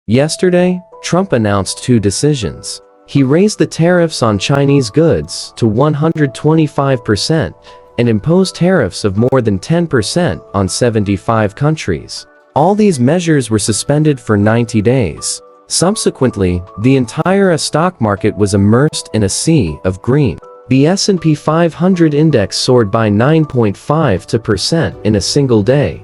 Yesterday, Trump announced two decisions. He raised the tariffs on Chinese goods to 125% and imposed tariffs of more than 10% on 75 countries. All these measures were suspended for 90 days. Subsequently, the entire stock market was immersed in a sea of green. The S&P 500 index soared by 9.5% in a single day,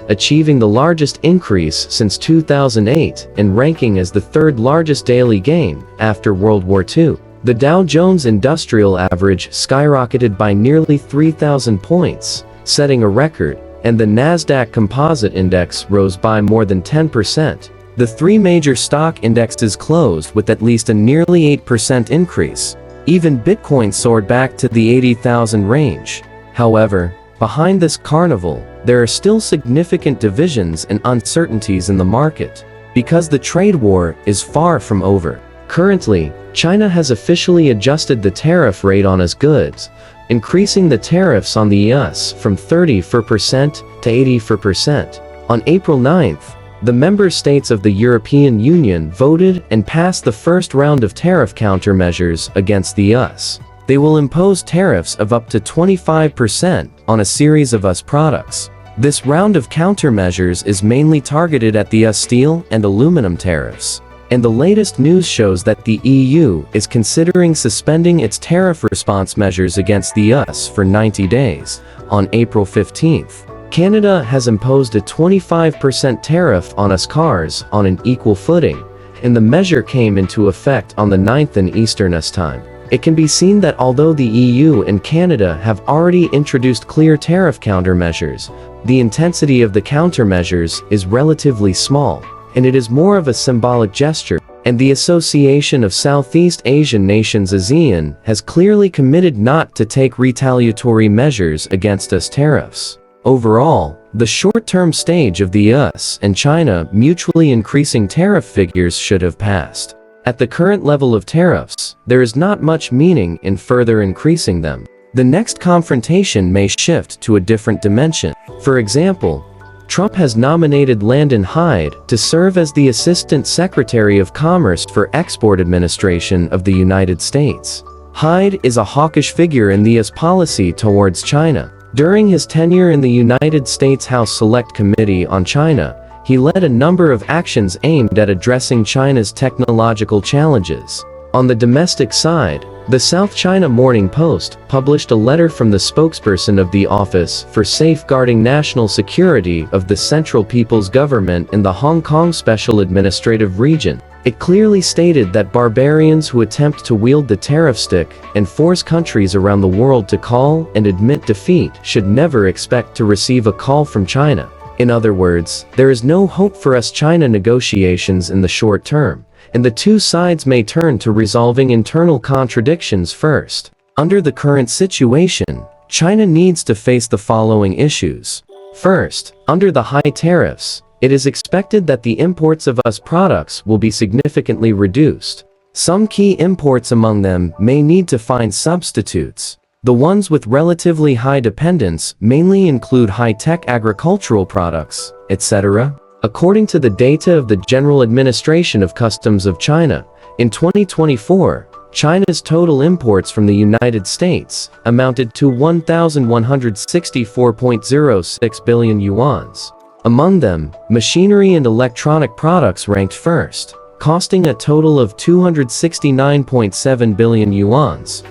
achieving the largest increase since 2008 and ranking as the third largest daily gain after World War II. The Dow Jones Industrial Average skyrocketed by nearly 3,000 points, setting a record, and the Nasdaq Composite Index rose by more than 10%. The three major stock indexes closed with at least a nearly 8% increase. Even Bitcoin soared back to the 80,000 range. However, behind this carnival, there are still significant divisions and uncertainties in the market, because the trade war is far from over. Currently, China has officially adjusted the tariff rate on its goods, increasing the tariffs on the US from 30% to 80%. On April 9th, the member states of the European Union voted and passed the first round of tariff countermeasures against the US. They will impose tariffs of up to 25% on a series of US products. This round of countermeasures is mainly targeted at the US steel and aluminum tariffs. And the latest news shows that the EU is considering suspending its tariff response measures against the US for 90 days. On April 15th, Canada has imposed a 25% tariff on US cars on an equal footing, and the measure came into effect on the 9th in Eastern US time. It can be seen that although the EU and Canada have already introduced clear tariff countermeasures, the intensity of the countermeasures is relatively small, and it is more of a symbolic gesture. And the Association of Southeast Asian Nations (ASEAN) has clearly committed not to take retaliatory measures against US tariffs. Overall, the short-term stage of the US and China mutually increasing tariff figures should have passed. At the current level of tariffs, there is not much meaning in further increasing them. The next confrontation may shift to a different dimension. For example, Trump has nominated Landon Hyde to serve as the Assistant Secretary of Commerce for Export Administration of the United States. Hyde is a hawkish figure in the US policy towards China. During his tenure in the United States House Select Committee on China, he led a number of actions aimed at addressing China's technological challenges. On the domestic side, the South China Morning Post published a letter from the spokesperson of the Office for Safeguarding National Security of the Central People's Government in the Hong Kong Special Administrative Region. It clearly stated that barbarians who attempt to wield the tariff stick and force countries around the world to call and admit defeat should never expect to receive a call from China. In other words, there is no hope for US-China negotiations in the short term, and the two sides may turn to resolving internal contradictions first. Under the current situation, China needs to face the following issues. First, under the high tariffs, it is expected that the imports of US products will be significantly reduced. Some key imports among them may need to find substitutes. The ones with relatively high dependence mainly include high-tech agricultural products, etc. According to the data of the General Administration of Customs of China, in 2024, China's total imports from the United States amounted to 1,164.06 billion yuans. Among them, machinery and electronic products ranked first, costing a total of 269.7 billion yuans.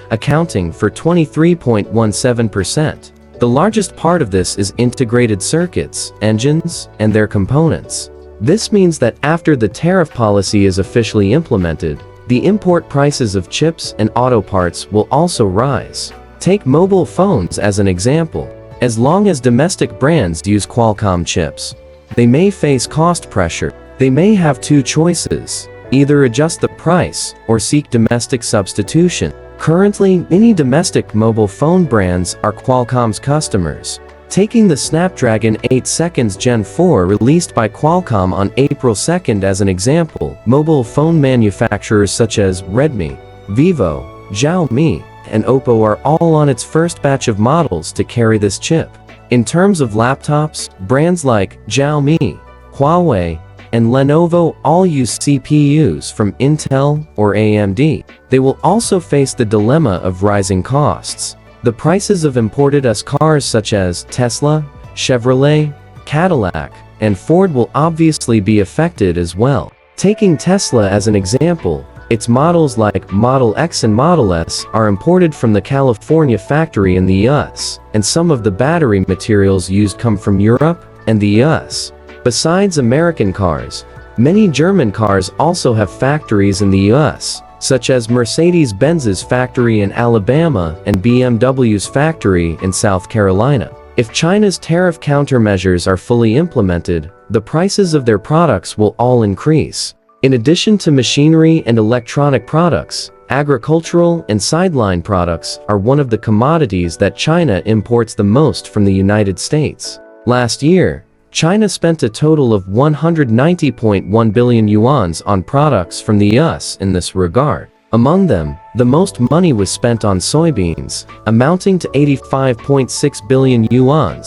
Accounting for 23.17%. The largest part of this is integrated circuits, engines, and their components. This means that after the tariff policy is officially implemented, the import prices of chips and auto parts will also rise. Take mobile phones as an example. As long as domestic brands use Qualcomm chips, they may face cost pressure. They may have two choices: either adjust the price or seek domestic substitution. Currently, many domestic mobile phone brands are Qualcomm's customers. Taking the Snapdragon 8 Seconds Gen 4 released by Qualcomm on April 2nd as an example, mobile phone manufacturers such as Redmi, Vivo, Xiaomi, and Oppo are all on its first batch of models to carry this chip. In terms of laptops, brands like Xiaomi, Huawei, and Lenovo all use CPUs from Intel or AMD. They will also face the dilemma of rising costs. The prices of imported US cars such as Tesla, Chevrolet, Cadillac, and Ford will obviously be affected as well. Taking Tesla as an example, its models like Model X and Model S are imported from the California factory in the US, and some of the battery materials used come from Europe and the US. Besides American cars, many German cars also have factories in the US, such as Mercedes-Benz's factory in Alabama and BMW's factory in South Carolina. If China's tariff countermeasures are fully implemented, the prices of their products will all increase. In addition to machinery and electronic products, agricultural and sideline products are one of the commodities that China imports the most from the United States. Last year, China spent a total of 190.1 billion yuan on products from the US in this regard. Among them, the most money was spent on soybeans, amounting to 85.6 billion yuan,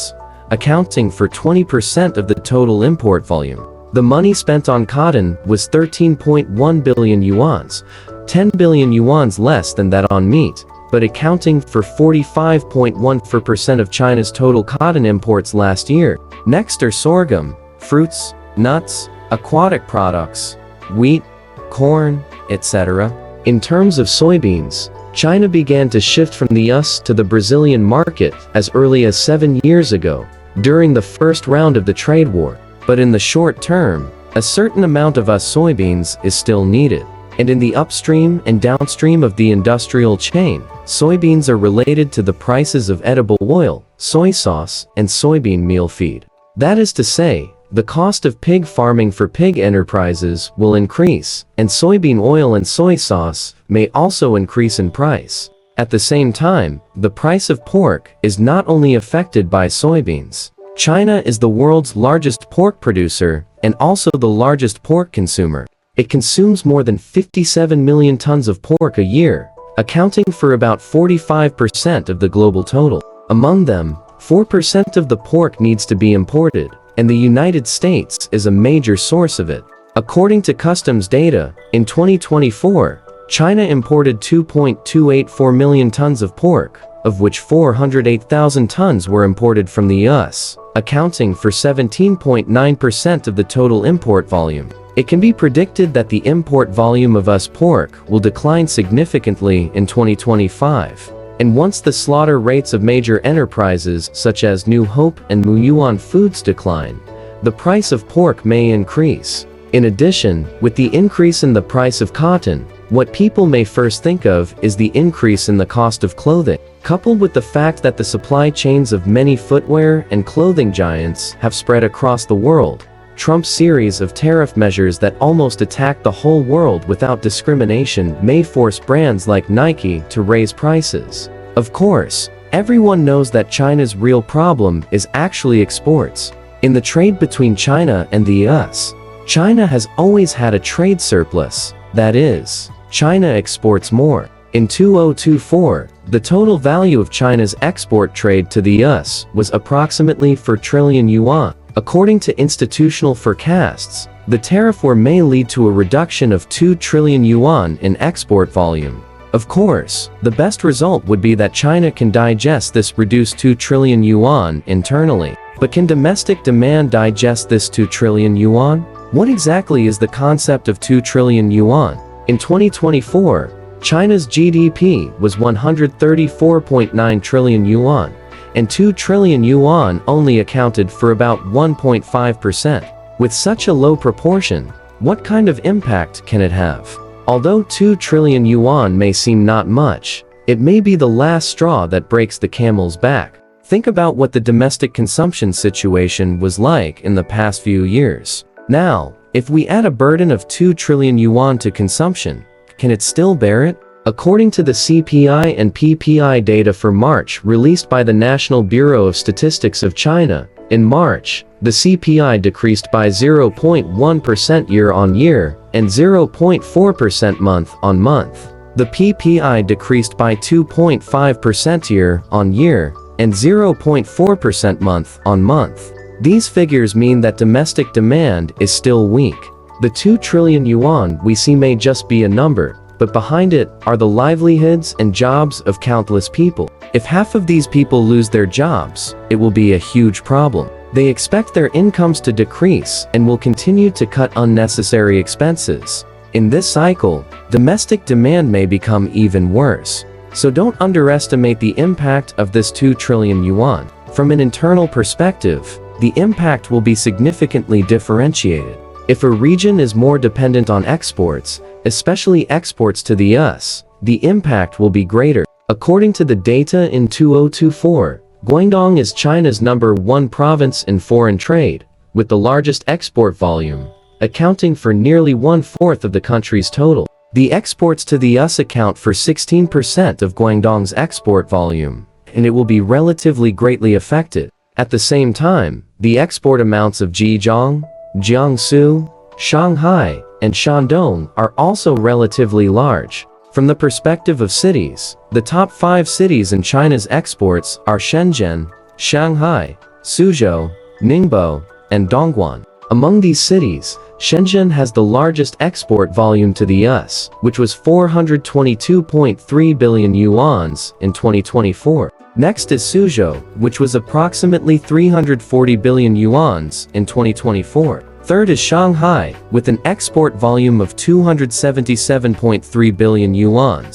accounting for 20% of the total import volume. The money spent on cotton was 13.1 billion yuan, 10 billion yuan less than that on meat, but accounting for 45.1% of China's total cotton imports last year. Next are sorghum, fruits, nuts, aquatic products, wheat, corn, etc. In terms of soybeans, China began to shift from the US to the Brazilian market as early as 7 years ago, during the first round of the trade war. But in the short term, a certain amount of US soybeans is still needed. And in the upstream and downstream of the industrial chain, soybeans are related to the prices of edible oil, soy sauce, and soybean meal feed. That is to say, the cost of pig farming for pig enterprises will increase, and soybean oil and soy sauce may also increase in price. At the same time, the price of pork is not only affected by soybeans. China is the world's largest pork producer and also the largest pork consumer. It consumes more than 57 million tons of pork a year, accounting for about 45% of the global total. Among them, 4% of the pork needs to be imported, and the United States is a major source of it. According to customs data, in 2024, China imported 2.284 million tons of pork, of which 408,000 tons were imported from the US, accounting for 17.9% of the total import volume. It can be predicted that the import volume of US pork will decline significantly in 2025. And once the slaughter rates of major enterprises such as New Hope and Muyuan Foods decline, the price of pork may increase. In addition, with the increase in the price of cotton, what people may first think of is the increase in the cost of clothing. Coupled with the fact that the supply chains of many footwear and clothing giants have spread across the world, Trump's series of tariff measures that almost attack the whole world without discrimination may force brands like Nike to raise prices. Of course, everyone knows that China's real problem is actually exports. In the trade between China and the US, China has always had a trade surplus. That is, China exports more. In 2024, the total value of China's export trade to the US was approximately 4 trillion yuan. According to institutional forecasts, the tariff war may lead to a reduction of 2 trillion yuan in export volume. Of course, the best result would be that China can digest this reduced 2 trillion yuan internally. But can domestic demand digest this 2 trillion yuan? What exactly is the concept of 2 trillion yuan? In 2024, China's GDP was 134.9 trillion yuan, and 2 trillion yuan only accounted for about 1.5%. With such a low proportion, what kind of impact can it have? Although 2 trillion yuan may seem not much, it may be the last straw that breaks the camel's back. Think about what the domestic consumption situation was like in the past few years. Now, if we add a burden of 2 trillion yuan to consumption, can it still bear it? According to the CPI and PPI data for March released by the National Bureau of Statistics of China, in March, the CPI decreased by 0.1% year-on-year and 0.4% month-on-month. The PPI decreased by 2.5% year-on-year and 0.4% month-on-month. These figures mean that domestic demand is still weak. The 2 trillion yuan we see may just be a number, but behind it are the livelihoods and jobs of countless people. If half of these people lose their jobs, it will be a huge problem. They expect their incomes to decrease and will continue to cut unnecessary expenses. In this cycle, domestic demand may become even worse. So don't underestimate the impact of this 2 trillion yuan. From an internal perspective, the impact will be significantly differentiated. If a region is more dependent on exports, especially exports to the US, the impact will be greater. According to the data in 2024, Guangdong is China's #1 province in foreign trade, with the largest export volume, accounting for nearly 1/4 of the country's total. The exports to the US account for 16% of Guangdong's export volume, and it will be relatively greatly affected. At the same time, the export amounts of Zhejiang, Jiangsu, Shanghai, and Shandong are also relatively large. From the perspective of cities, the top 5 cities in China's exports are Shenzhen, Shanghai, Suzhou, Ningbo, and Dongguan. Among these cities, Shenzhen has the largest export volume to the US, which was 422.3 billion yuan in 2024. Next is Suzhou, which was approximately 340 billion yuan in 2024. Third is Shanghai, with an export volume of 277.3 billion yuan.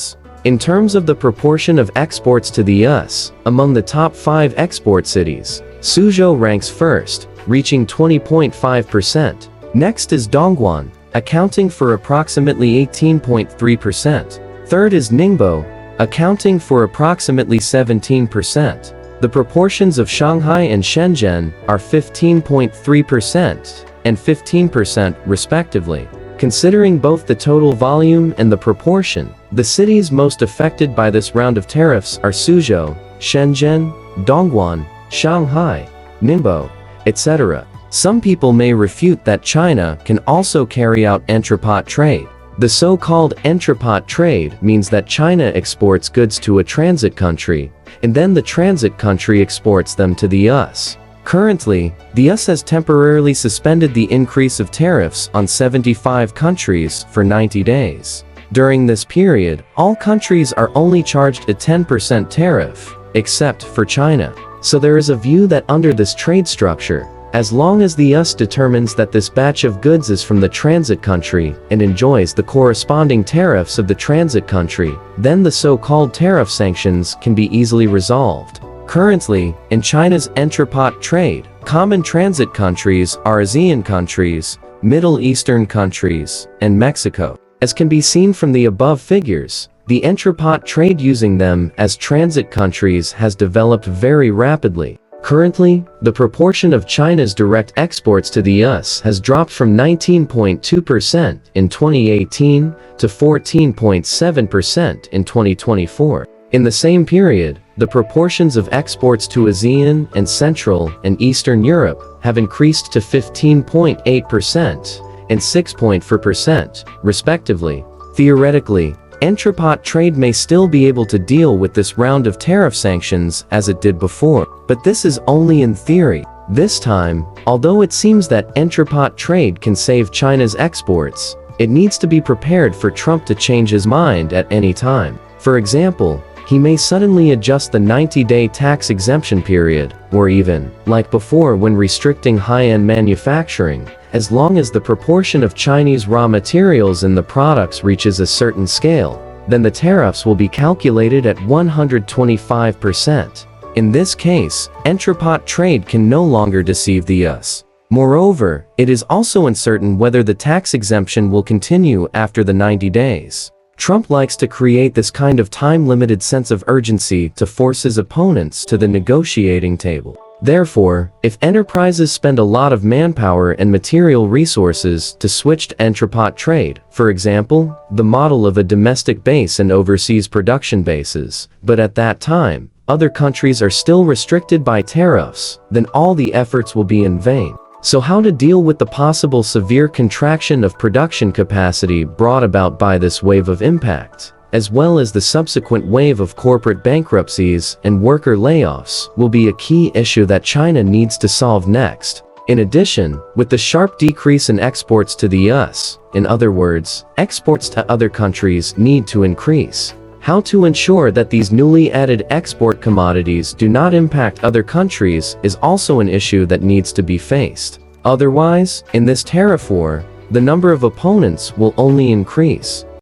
In terms of the proportion of exports to the US, among the top 5 export cities, Suzhou ranks first, reaching 20.5%. Next is Dongguan, accounting for approximately 18.3%. Third is Ningbo, accounting for approximately 17%. The proportions of Shanghai and Shenzhen are 15.3% and 15% respectively. Considering both the total volume and the proportion, the cities most affected by this round of tariffs are Suzhou, Shenzhen, Dongguan, Shanghai, Ningbo, etc. Some people may refute that China can also carry out entrepot trade. The so-called entrepot trade means that China exports goods to a transit country, and then the transit country exports them to the US. Currently, the US has temporarily suspended the increase of tariffs on 75 countries for 90 days. During this period, all countries are only charged a 10% tariff, except for China. So there is a view that under this trade structure, as long as the US determines that this batch of goods is from the transit country and enjoys the corresponding tariffs of the transit country, then the so-called tariff sanctions can be easily resolved. Currently, in China's entrepot trade, common transit countries are ASEAN countries, Middle Eastern countries, and Mexico. As can be seen from the above figures, the entrepot trade using them as transit countries has developed very rapidly. Currently, the proportion of China's direct exports to the US has dropped from 19.2% in 2018 to 14.7% in 2024. In the same period, the proportions of exports to ASEAN and Central and Eastern Europe have increased to 15.8% and 6.4%, respectively. Theoretically, entrepot trade may still be able to deal with this round of tariff sanctions as it did before, but this is only in theory. This time, although it seems that entrepot trade can save China's exports, it needs to be prepared for Trump to change his mind at any time. For example, he may suddenly adjust the 90-day tax exemption period, or even, like before when restricting high-end manufacturing, as long as the proportion of Chinese raw materials in the products reaches a certain scale, then the tariffs will be calculated at 125%. In this case, entrepot trade can no longer deceive the US. Moreover, it is also uncertain whether the tax exemption will continue after the 90 days. Trump likes to create this kind of time-limited sense of urgency to force his opponents to the negotiating table. Therefore, if enterprises spend a lot of manpower and material resources to switch to entrepot trade, for example, the model of a domestic base and overseas production bases, but at that time, other countries are still restricted by tariffs, then all the efforts will be in vain. So how to deal with the possible severe contraction of production capacity brought about by this wave of impact? as well as the subsequent wave of corporate bankruptcies and worker layoffs, will be a key issue that China needs to solve next. In addition, with the sharp decrease in exports to the US, in other words, exports to other countries need to increase. How to ensure that these newly added export commodities do not impact other countries is also an issue that needs to be faced. Otherwise, in this tariff war, the number of opponents will only increase.